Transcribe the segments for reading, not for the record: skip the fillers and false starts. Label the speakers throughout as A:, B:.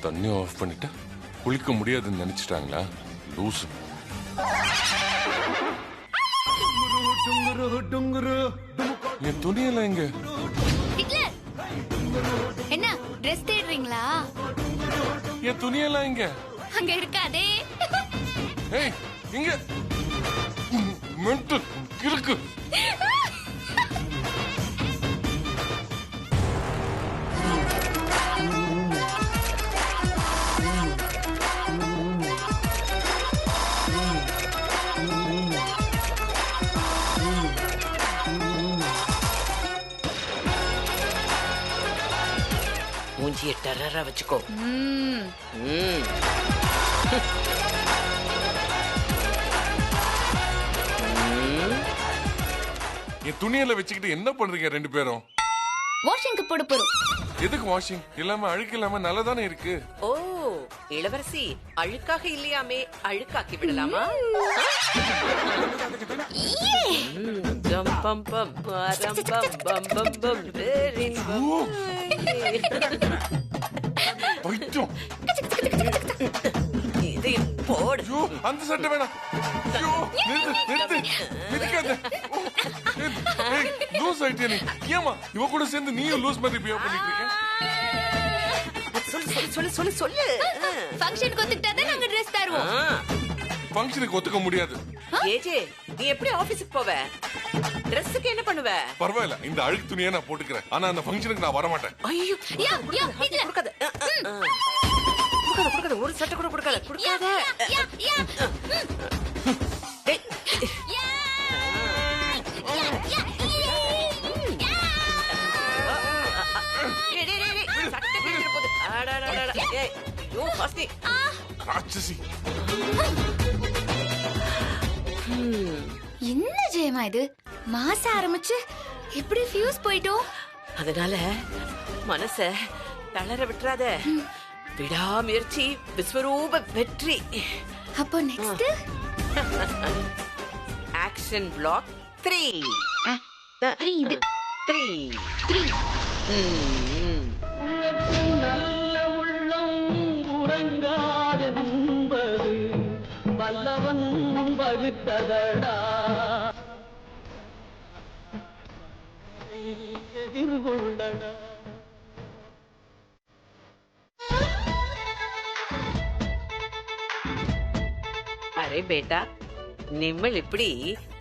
A: தண்ணி ஆஃப் பண்ணிட்டு குளிக்க முடியாதுன்னு நினைச்சிட்டாங்களா? லூசு. என் துணியெல்லாம் எங்க?
B: என்ன ட்ரெஸ் தேடுறீங்களா?
A: என் துணியெல்லாம் எங்க?
B: அங்க இருக்காதே.
A: ஏய், இங்க மென்டல் கிறுக்கு.
C: மூஞ்சிய டெரரா வச்சுக்கோ.
A: என் துணியில வச்சுக்கிட்டு என்ன பண்றீங்க ரெண்டு பேரும்?
B: வாஷிங்க்கு போட போறோம்.
A: எதுக்கு வாஷிங்? இல்லாம அழுக்கு இல்லாம நல்லதானே இருக்கு.
C: ஓ, இளவரசி அழுக்காக இல்லையாமே, அழுக்காக்கி விடலாமா? ஜம் பம் பம் பரம் பம் பம் பம் பம் வெரிங் பம்.
A: பைத்தியம்.
C: இது போடு.
A: ஐயோ, அந்த சட்டை வேணாம். ஐயோ, நிறுத்து. மிதிக்காத. ஏய், லூஸ் ஆயிட்டே நீ. ஏமா இவ கூட சேர்ந்து நீயும் லூஸ் மாதிரி பிஹேவ் பண்ணிட்டு இருக்க?
C: சொல்லு.
B: ஃபங்க்ஷனுக்கு ஒத்துக்கிட்டாதான் நாங்க ட்ரெஸ் தருவோம்.
A: ஃபங்க்ஷனுக்கு ஒத்துக்க முடியாது.
C: ஏஜே, நீ எப்படி ஆபீஸ்க்கு போவ? ட்ரெஸ்ஸுக்கு என்ன பண்ணுவ?
A: பரவாயில்ல, இந்த அழுக்கு துணியை நான் போட்டுக்கிறேன். ஆனா அந்த ஃபங்க்ஷனுக்கு நான் வர மாட்டேன்.
C: ஐயோ,
B: கொடுக்காத.
C: ஒரு சட்டை கூட கொடுக்காத.
A: ராட்சசி.
B: என்ன ஜெயமா இது? மாச ஆரம்பிச்சு எப்படி ஃபியூஸ் போயிட்டோம்?
C: அதனால மனச தளர விட்டுறாத. விடாமுயற்சி விஸ்வரூப வெற்றி.
B: அப்போ நெக்ஸ்ட்
C: ஆக்ஷன் பிளாக் 3.
B: இது
C: 3.
D: நல்ல உள்ளம் உறங்காதென்பது வல்லவன் வகுத்ததடா. எதிர்கொள்ளடா.
C: அரே பேட்டா, நிம்மல் இப்படி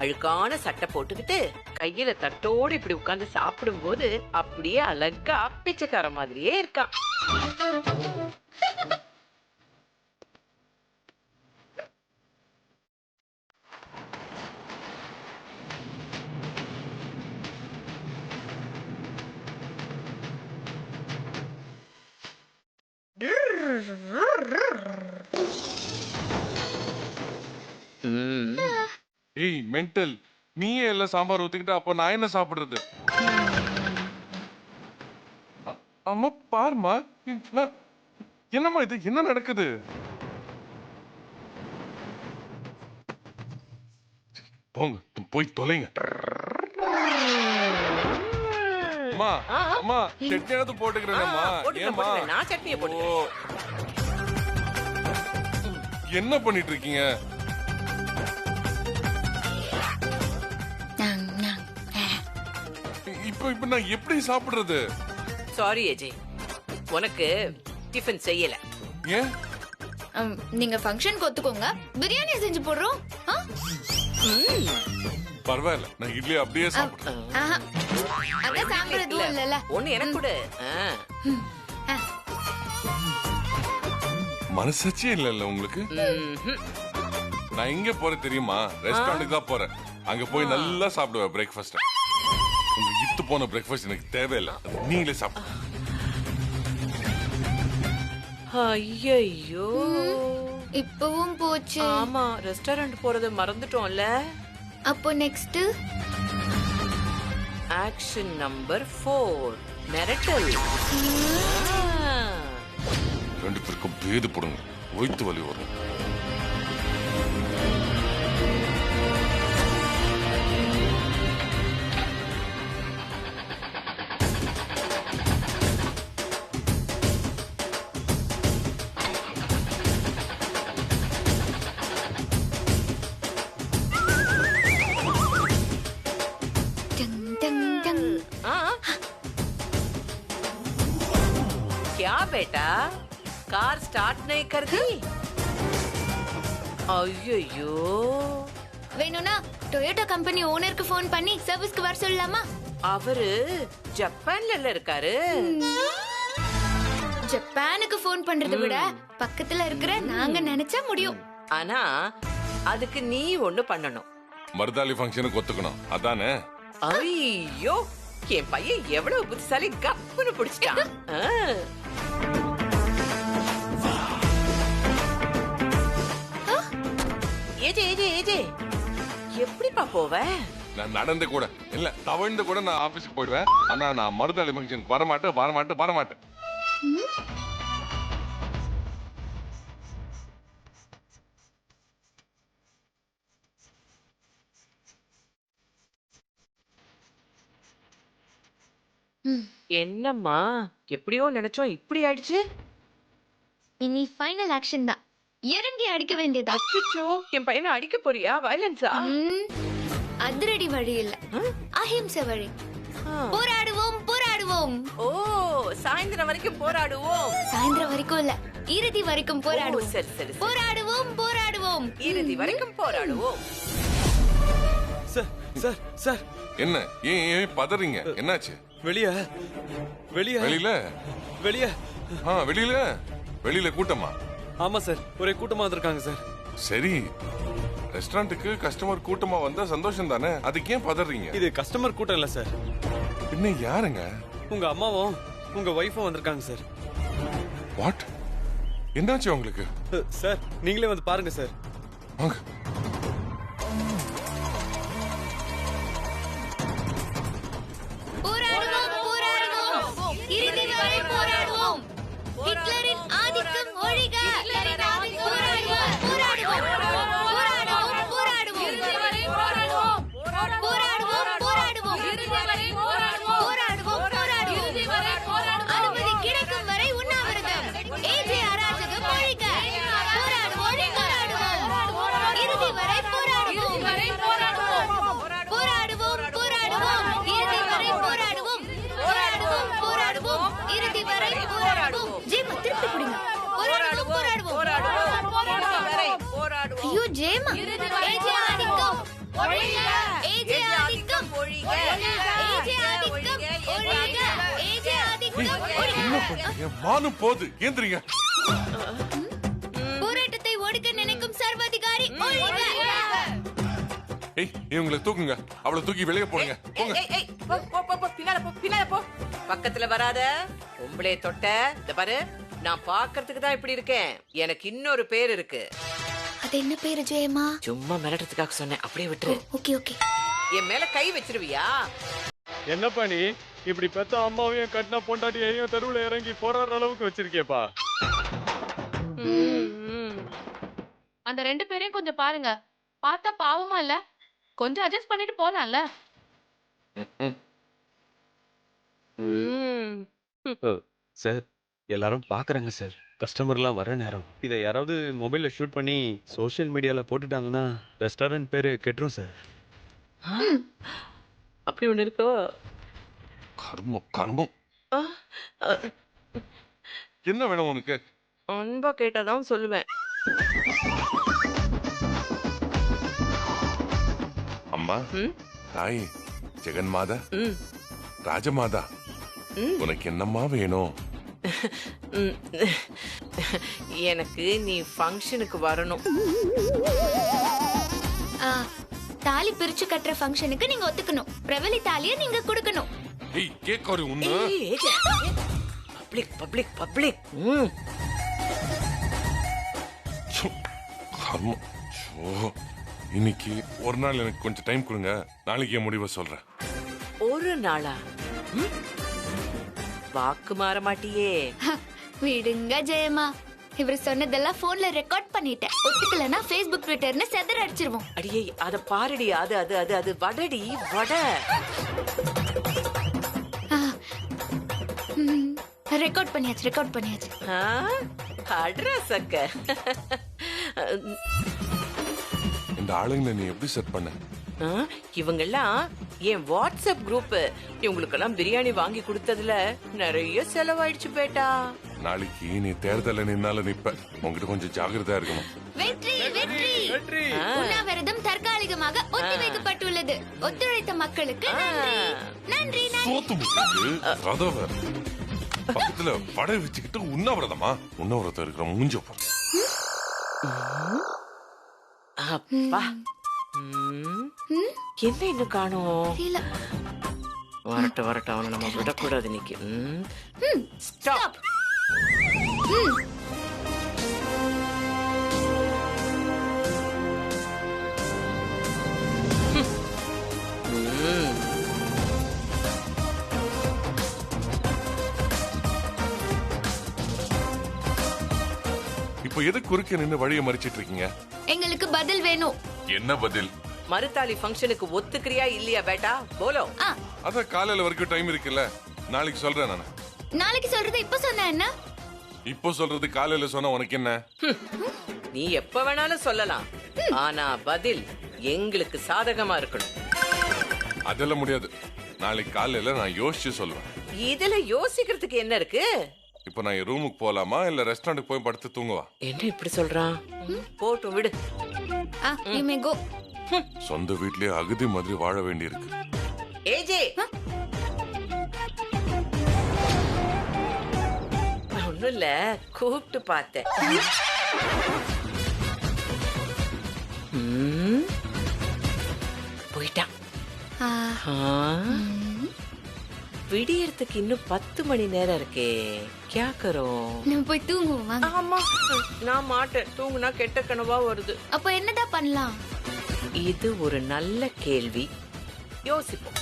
C: அழுக்கான சட்டை போட்டுக்கிட்டு கையில தட்டோடு இப்படி உட்கார்ந்து சாப்பிடும் போது அப்படியே அழகா பிச்சைக்கார மாதிரியே இருக்கான்.
A: ஏய் மென்டல், நீயே எல்லாம் சாம்பார் ஊத்திக்கிட்ட, அப்ப நான் என்ன சாப்பிடுறது? அம்மா பாருமா, என்னம்மா இது? என்ன நடக்குது? போங்க, போய் தொலைங்க. அம்மா அம்மா, சட்னியாவது போட்டுக்கிறேன்மா. ஏமா
C: நான் சட்னியை போட்டு
A: என்ன பண்ணிட்டு இருக்கீங்க? இப்ப நான் எப்படி சாப்பிடுறது?
C: சாரி அஜய், உனக்கு டிஃபன் செய்யல.
A: ஏன்?
B: நீங்க ஃபங்க்ஷனுக்கு ஒத்துக்கோங்க, பிரியாணி செஞ்சு போடுறோம்.
A: பரவாயில்ல, நான் இட்லி அப்படியே சாப்பிடுறேன்.
B: அதான் சாப்பிடுறதும் இல்லல.
C: ஒண்ணு எனக்கு கொடு.
A: மனசாட்சியே இல்ல உங்களுக்கு? நான் எங்க போறேன் தெரியுமா? ரெஸ்டாரண்ட்டுக்கு தான் போறேன். அங்க போய் நல்லா சாப்பிடுவேன் பிரேக்ஃபாஸ்ட். உங்க இத்து போன பிரேக்ஃபாஸ்ட் எனக்கு தேவையில்லை, நீங்களே சாப்பிடு.
C: ஐயோ,
B: இப்பவும் போச்சு.
C: ஆமா, ரெஸ்டாரண்ட் போறத மறந்துட்டோம்ல.
B: அப்போ நெக்ஸ்ட்
C: ஆக்ஷன் நம்பர் 4, மிரட்டல்.
A: ரெண்டு பேருக்கும் பேது போடுங்க, வயிற்று வலி வரும்.
C: क्या बेटा कार स्टार्ट नहीं कर दी ஐயோ
B: வேணும்னா டொயோட்டா கம்பெனி ஓனருக்கு ஃபோன் பண்ணி சர்வீஸ்க்கு வர சொல்லலாமா?
C: அவரு ஜப்பான்ல இருக்காரு.
B: ஜப்பானுக்கு ஃபோன் பண்றதை விட பக்கத்துல இருக்கிற நாங்க நினைச்சா முடியும்.
C: ஆனா அதுக்கு நீ ஒண்ணு பண்ணணும்.
A: மருதாளி ஃபங்க்ஷனுக்கு ஒத்துக்கணும் அதானே?
C: ஐயோ என் பையன் எவ்வளவு புத்திசாலி கப்புன்னு பிடிச்சிட்டான். ஏஜே ஏஜே ஏஜே எப்படிப்பா போவ?
A: நான் நடந்து கூட இல்ல தவழ்ந்து கூட நான் ஆபீஸ்க்கு போயிடுவேன். ஆனா நான் மருதாளி ஃபங்க்ஷனுக்கு வரமாட்டேன்.
C: என்னம்மா எப்படியோ நினைச்சோம் இப்படி ஆயிடுச்சு.
B: இனி ஃபைனல் ஆக்ஷன் தான். இறங்கி அடிக்க வேண்டியதா.
C: அச்சச்சோ என் பையனை அடிக்க போறியா? வயலன்ஸா?
B: அதிரடி வழி இல்ல, அஹிம்சை வழி. போராடுவோம்.
C: ஓ சாயந்தரம் வரைக்கும் போராடுவோம்.
B: சாயந்தரம் வரைக்கும் இல்ல, இறுதி வரைக்கும் போராடுவோம்.
C: சரி சரி
B: போராடுவோம்.
C: இறுதி வரைக்கும் போராடுவோம்.
E: சார்
A: என்ன ஏன் பதறீங்க? என்னாச்சு?
E: வெளிய
A: வெளியில வெளியில கூட்டமா?
E: ஆமா சார், ஒரே கூட்டமா வந்திருக்காங்க சார்.
A: சரி, ரெஸ்டாரண்ட்டுக்கு கஸ்டமர் கூட்டமா வந்தா சந்தோஷம் தானே, அதுக்கு ஏன் பதறீங்க?
E: இது கஸ்டமர் கூட்டம் இல்ல சார்.
A: இன்னும் யாருங்க?
E: உங்க அம்மாவும் உங்க வைஃபும் வந்திருக்காங்க சார்.
A: வாட்? என்னாச்சு உங்களுக்கு?
E: சார் நீங்களே வந்து பாருங்க சார்.
A: வாங்க.
B: போராடுவோம். இறுதி வரை போராடுவோம். ஹிட்லரின் ஆதிக்கம் ஒழிக. அனுமதி கிடைக்கும் வரை உண்ணாவிரதம். ஏஜே அராஜகம் ஒழிக. இறுதி வரை போராடுவோம். இறுதி வரை போராடுவோம். இறுதி வரை போராடுவோம். ஜெயமா திருப்பி குடிங்க. போராடுவோம். ஐயோ ஜெயமா, ஏஜே ஆதிக்கம் ஒழிக.
A: மானும் போது ஏந்திரிங்க.
B: போராட்டத்தை ஒடுக்க நினைக்கும் சர்வாதிகாரி ஒழிக.
A: ஏய் இவங்களை தூக்குங்க, அவளை தூக்கி வெளியே போடுங்க. போங்க.
C: பின்னால போ. பக்கத்துல வராத. உங்களே தொட்ட இந்த பாரு, நான் பாக்குறதுக்கு தான் இப்படி இருக்கேன். எனக்கு இன்னொரு பேர் இருக்கு.
B: அது என்ன பேரு ஜெயமா?
C: சும்மா மிரட்டத்துக்காக சொன்னேன், அப்படியே விட்டுரு.
B: ஓகே.
C: என் மேல கை வச்சிருவியா?
E: என்னப்பா நீ இப்படி பெத்த அம்மாவையும் கட்டின பொண்டாட்டியையும் தெருவுல இறங்கி போராடுற அளவுக்கு வச்சிருக்கியப்பா.
F: அந்த 2 பேரையும் கொஞ்சம் பாருங்க. பார்த்தா பாவமா இல்ல? கொஞ்சம் அட்ஜஸ்ட் பண்ணிட்டு போலாம்ல.
E: சார் எல்லாரும் பாக்குறாங்க சார். கஸ்டமர்லாம் வர நேரம். இதை யாராவது மொபைல்ல ஷூட் பண்ணி சோஷியல் மீடியால போட்டுட்டாங்கன்னா ரெஸ்டாரண்ட் பேரு கெட்டுரும் சார்.
C: அப்படி ஒண்ணு இருக்கோ?
A: கர்மம். என்ன வேணும் உனக்கு?
C: அன்பா கேட்டாதான் சொல்லுவேன்.
A: அம்மா, தாய், ஜெகன்மாதா, ராஜமாதா, உனக்கு என்னம்மா வேணும்?
C: எனக்கு நீ ஃபங்க்ஷனுக்கு வரணும்.
B: தாலி பிரிச்சு கட்டுற ஃபங்க்ஷனுக்கு நீங்க ஒத்துக்கணும். பிரவலி தாலியை நீங்க கொடுக்கணும்.
A: ஏய் கேக்கறி உன்ன.
C: பப்ளிக்.
A: கர்மம். இன்னைக்கு ஒரு நாள் எனக்கு கொஞ்சம் டைம் கொடுங்க, நாளைக்கே முடிவை சொல்றேன்.
C: ஒரு நாளா? வாக்கு மாற மாட்டியே?
B: விடுங்க ஜெயமா, இவர் சொன்னதெல்லாம் போன்ல ரெக்கார்ட் பண்ணிட்டேன். ஒத்துக்கலனா Facebook ட்விட்டர்னு செதற அடிச்சிருவோம்.
C: அடியே அத பாருடி. அது வடடி வட.
B: ரெக்கார்ட் பண்ணியாச்சு.
C: அட்ரஸ் அக்க.
A: இந்த ஆளுங்களை நீ எப்படி செட் பண்ண?
C: இவங்கெல்லாம் என் வாட்ஸ்அப் குரூப் இவங்களுக்கெல்லாம் பிரியாணி வாங்கி கொடுத்ததுல நிறைய செலவாயிடுச்சு பேட்டா.
A: நாளைக்கு நீ தேர்தல நின்னால நிப்ப, உங்ககிட்ட கொஞ்சம் ஜாகிரதையா இருக்கணும்.
B: வெற்றி வெற்றி. உண்ணாவிரதம் தற்காலிகமாக ஒத்திவைக்கப்பட்டுள்ளது. ஒத்துழைத்த மக்களுக்கு நன்றி நன்றி நன்றி.
A: சோத்து முக்கிட்டு ரதவ பக்கத்துல படை வச்சுக்கிட்டு உண்ணாவிரதமா? உண்ணாவிரதம் இருக்கிற மூஞ்ச பாரு.
C: அப்பா என்ன இன்னும் காணோம்?
B: தெரியல.
C: வரட்டும் அவனை நம்ம விடக்கூடாது இன்னைக்கு. ஸ்டாப்.
A: இப்ப எது குறுக்க நின்னு வழியை மறிச்சிட்டு இருக்கீங்க?
B: எங்களுக்கு பதில் வேணும்.
A: என்ன பதில்?
C: மருத்தாளி ஃபங்க்ஷனுக்கு ஒத்துக்கிறியா இல்லையா பேட்டா? போலோ.
A: அத காலையில வரைக்கும் டைம் இருக்குல்ல, நாளைக்கு சொல்றேன் நானு.
B: நாளைக்கு சொல்றது இப்ப சொன்ன என்ன?
A: இப்போ சொல்றது காலையில சொன்னா உனக்கு என்ன?
C: நீ எப்ப வேணாலும் சொல்லலாம், ஆனா பதில் எங்களுக்கு சாதகமா இருக்கணும்.
A: அதெல்லாம் முடியாது. நாளைக்கு காலையில நான் யோசிச்சு சொல்லுவேன்.
C: இதுல யோசிக்கிறதுக்கு என்ன இருக்கு?
A: இப்ப நான் என் ரூமுக்கு போலாமா இல்ல ரெஸ்டாரண்ட்டுக்கு போய் படுத்து தூங்குவா?
C: என்ன இப்படி சொல்றான்? போட்டும் விடு.
B: You may go.
A: சொந்த வீட்லயே அகதி மாதிரி வாழ வேண்டி இருக்கு.
C: ஏஜே ஒண்ணும் இல்ல, கூப்பிட்டு பார்த்தேன். போயிட்டான். விடியறதுக்கு இன்னும் 10 மணி நேரம் இருக்கே. क्या करो?
B: நம்ம போய் தூங்குவோம் வாங்க.
C: ஆமா, நான் மாட்டேன். தூங்குனா கெட்ட கனவா வருது.
B: அப்ப என்னதான் பண்ணலாம்?
C: இது ஒரு நல்ல கேள்வி, யோசிப்போம்.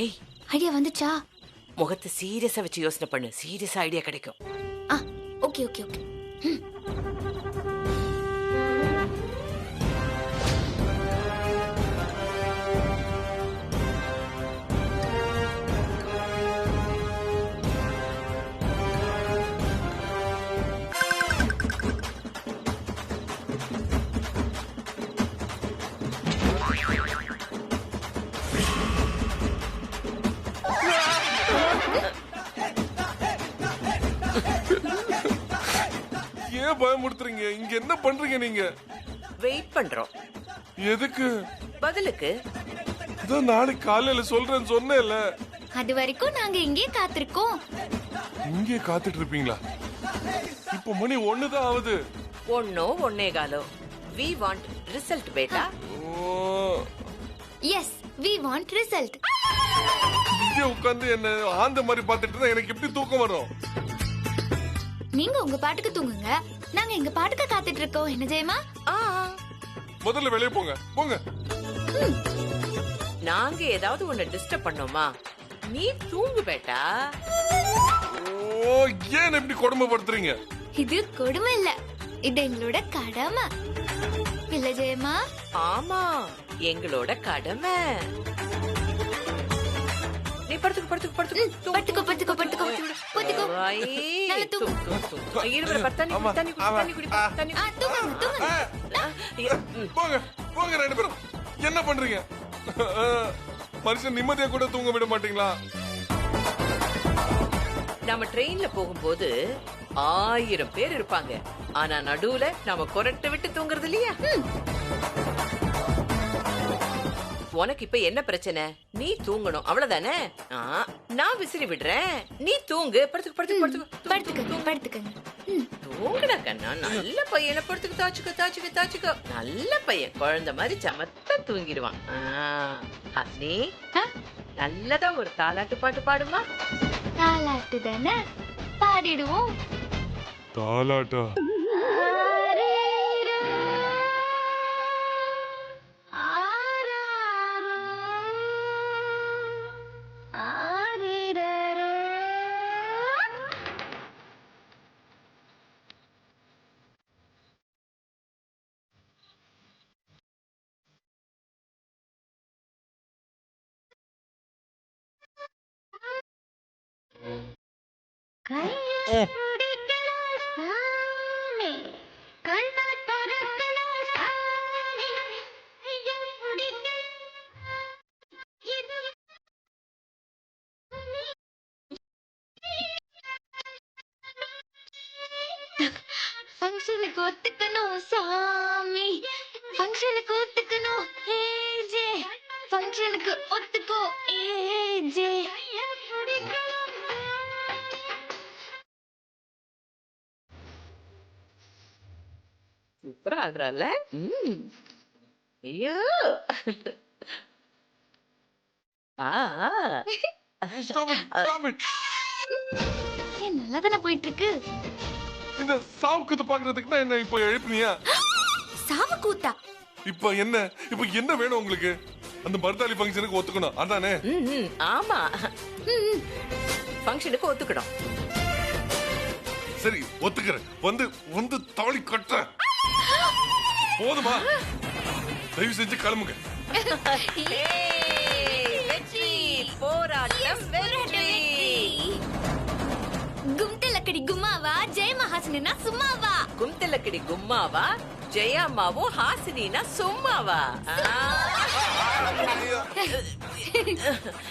C: ஏய்,
B: ஐடியா வந்துச்சா?
C: முகத்தை சீரியஸா வச்சு யோசனை பண்ணு. சீரியஸா ஐடியா கிடைக்கும்.
B: Okay okay okay.
A: ஏன் பயமுறுத்துறீங்க? இங்க என்ன பண்றீங்க நீங்க?
C: வெயிட் பண்றோம்.
A: எதுக்கு?
C: பதிலுக்கு.
A: இதான் நாளைக்கு காலையில சொல்றேன்னு சொன்னேன்ல.
B: அது வரைக்கும் நாங்க இங்கே காத்திருக்கோம்.
A: இங்கே காத்துட்டு இருப்பீங்களா? இப்ப மணி 1 தான் ஆகுது.
C: 1:15. We want result பேட்டா.
B: Yes, we want result.
A: இங்கே உட்கார்ந்து என்ன ஆந்த மாதிரி பார்த்துட்டு இருந்தா எனக்கு எப்படி தூக்கம் வரும்?
B: நீங்க உங்க பாட்டுக்கு தூங்குங்க, நாங்க எங்க பாட்டுக்கு காத்துட்டு இருக்கோம். என்ன ஜெயமா?
A: முதல்ல வெளியே போங்க போங்க.
C: நாங்க ஏதாவது உன்னை டிஸ்டர்ப் பண்ணோமா? நீ தூங்கு பேட்டா.
A: ஓ, ஏன் இப்படி கொடுமைப்படுத்துறீங்க?
B: இது கொடுமை இல்ல, இது எங்களோட கடமை இல்ல ஜெயமா?
C: ஆமா, எங்களோட கடமை. நீ படுத்துக்கு படுத்துக்கு படுத்துக்கு
B: படுத்துக்கோ படுத்துக்கோ படுத்துக்கோ படுத்துக்கோ. நல்லா தூங்கு.
A: போங்க போங்க ரெண்டு பேரும். என்ன பண்றீங்க? மனுஷன் நிம்மதியா கூட தூங்க விட மாட்டீங்களா?
C: நம்ம ட்ரெயின்ல போகும்போது 1000 பேர் இருப்பாங்க, ஆனா நடுவுல நாம கொரட்டை விட்டு தூங்குறது இல்லையா? உனக்கு இப்ப என்ன பிரச்சனை? நீ தூங்கணும், அவ்வளவுதானே? நான் விசிறி விடுறேன், நீ தூங்கு. படுத்துக்கு படுத்துக்கு படுத்துக்கு
B: படுத்துக்கங்க படுத்துக்கங்க.
C: தூங்குடா கண்ணா. நல்ல பையனை படுத்துக்கு தாச்சுக்கோ தாச்சுக்கோ தாச்சுக்கோ. நல்ல பையன், குழந்தை மாதிரி சமத்தா தூங்கிடுவான். அஸ்னி, நல்லதா ஒரு தாலாட்டு பாட்டு பாடுமா?
B: தாலாட்டு தானே, பாடிடுவோம்.
A: தாலாட்டா?
B: ஃபங்க்ஷனுக்கு ஒத்துக்கணும் சாமி, ஃபங்க்ஷனுக்கு ஒத்துக்கணும் ஏஜே, ஃபங்க்ஷனுக்கு ஒத்துக்கோ ஏஜே.
C: சூப்பரா ஆகுறால. ஐயோ ஆ
A: Stop it, stop it.
B: ஏன் நல்லா தானே போயிட்டு இருக்கு.
A: இந்த சாவு கூத்து பாக்குறதுக்கு தான் என்ன இப்போ எழுப்பினியா?
B: சாவு கூத்தா?
A: இப்போ என்ன வேணும் உங்களுக்கு? அந்த மருதாளி ஃபங்க்ஷனுக்கு ஒத்துக்கணும் அதானே?
C: ஆமா, ஃபங்க்ஷனுக்கு ஒத்துக்கணும்.
A: சரி ஒத்துக்கிறேன். வந்து தவளி கட்ட போதுமா? தயவு செஞ்சு கிளம்புங்க.
C: வெற்றி, போராட்டம் வெற்றி.
B: கும்தலக்கடி கும்மாவா, ஜெய மகாசனா சும்மாவா?
C: கும்தலக்கடி கும்மாவா, ஜெயம்மாவும் ஹாசினா சும்மாவா?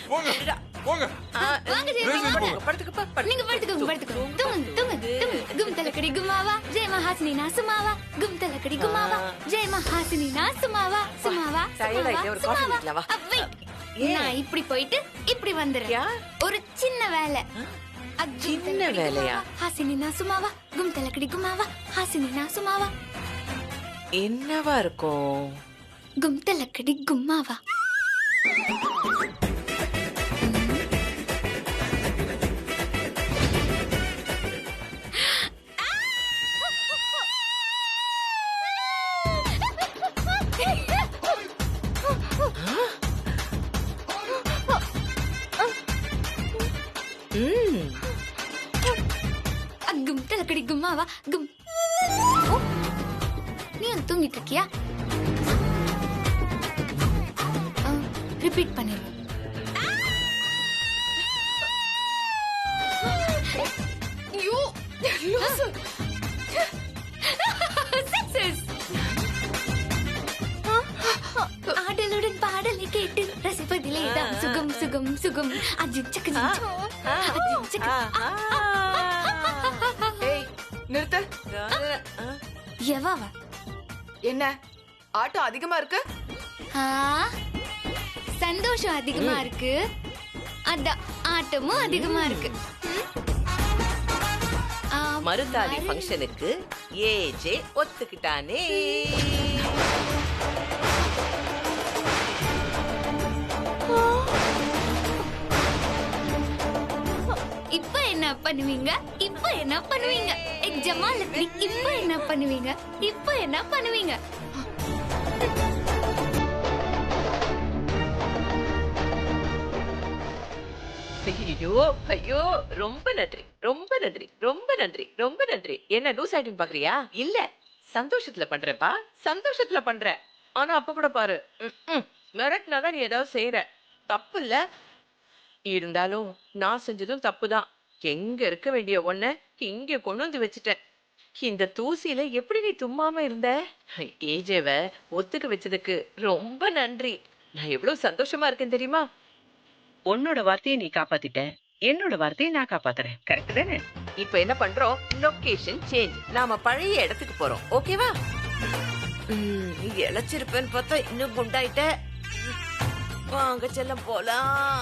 A: போங்க போங்க.
B: வாங்க ஜெய
A: தயவு செஞ்சு போங்க.
C: படுத்துக்கப்பா,
B: நீங்க படுத்துக்கோங்க. தூங்கு. கும்தலக்கடி கும்மாவா, ஜெய மகாசனா சும்மாவா? கும்தலக்கடி கும்மாவா, ஜெய மகாசனா சும்மாவா?
C: tired ஆயிட்டே, ஒரு coffee குடிக்கலாம் வா.
B: நான் இப்படி போயிட்டு இப்படி வந்துடுறேன்.
C: யா?
B: ஒரு சின்ன வேலை.
C: சின்ன வேலையா?
B: ஹாசினா சும்மாவா, கும்தலக்கடி கும்மாவா, ஹாசினா சும்மாவா?
C: என்னவா இருக்கும்?
B: கும்தலக்கடி கும்மாவா. கும்தலக்கடி கும்மாவா கும். நீ தூங்கிட்டு இருக்கியா? ரிப்பீட் பண்ணிடு. ஆடலுடன் பாடலை கேட்டு ரசிப்பதிலே தான் சுகம் சுகம் சுகம். அஜிச்சக்கு
G: நிறுத்து.
B: எவாவ
G: என்ன ஆட்டம் அதிகமா இருக்கு?
B: சந்தோஷம் அதிகமா இருக்கு, அதான் ஆட்டமும் அதிகமா இருக்கு.
C: மருதாளி ஃபங்க்ஷனுக்கு ஏஜே ஒத்துக்கிட்டானே.
B: இப்ப என்ன பண்ணுவீங்க? ஜமாலத்ரி இப்ப என்ன பண்ணுவீங்க?
C: ஐயோ ரொம்ப நன்றி. என்ன லூஸ் ஆயிட்டு பாக்குறியா? இல்ல, சந்தோஷத்துல பண்றேப்பா, சந்தோஷத்துல பண்றேன். ஆனா அப்ப கூட பாரு, மிரட்டினாதான் நீ ஏதாவது செய்யற. தப்பு இல்ல, இருந்தாலும் நான் செஞ்சதும் தப்புதான். எங்க இருக்க வேண்டிய ஒன்ன இங்க கொண்டு வந்து வச்சுட்டேன். இந்த தூசியில எப்படி நீ தும்மாம இருந்த? ஏஜேவ ஒத்துக்க வச்சதுக்கு ரொம்ப நன்றி. நான் எவ்வளவு சந்தோஷமா இருக்கேன் தெரியுமா?
H: உன்னோட வார்த்தையை நீ காப்பாத்திட்ட, என்னோட வார்த்தையை நான் காப்பாத்துறேன். கரெக்ட் தானே?
C: இப்ப என்ன பண்றோம்? Location change. நாம பழைய இடத்துக்கு போறோம். ஓகேவா? இழைச்சிருப்பேன்னு பார்த்தா இன்னும் குண்டாயிட்ட. வாங்க செல்லம் போலாம்.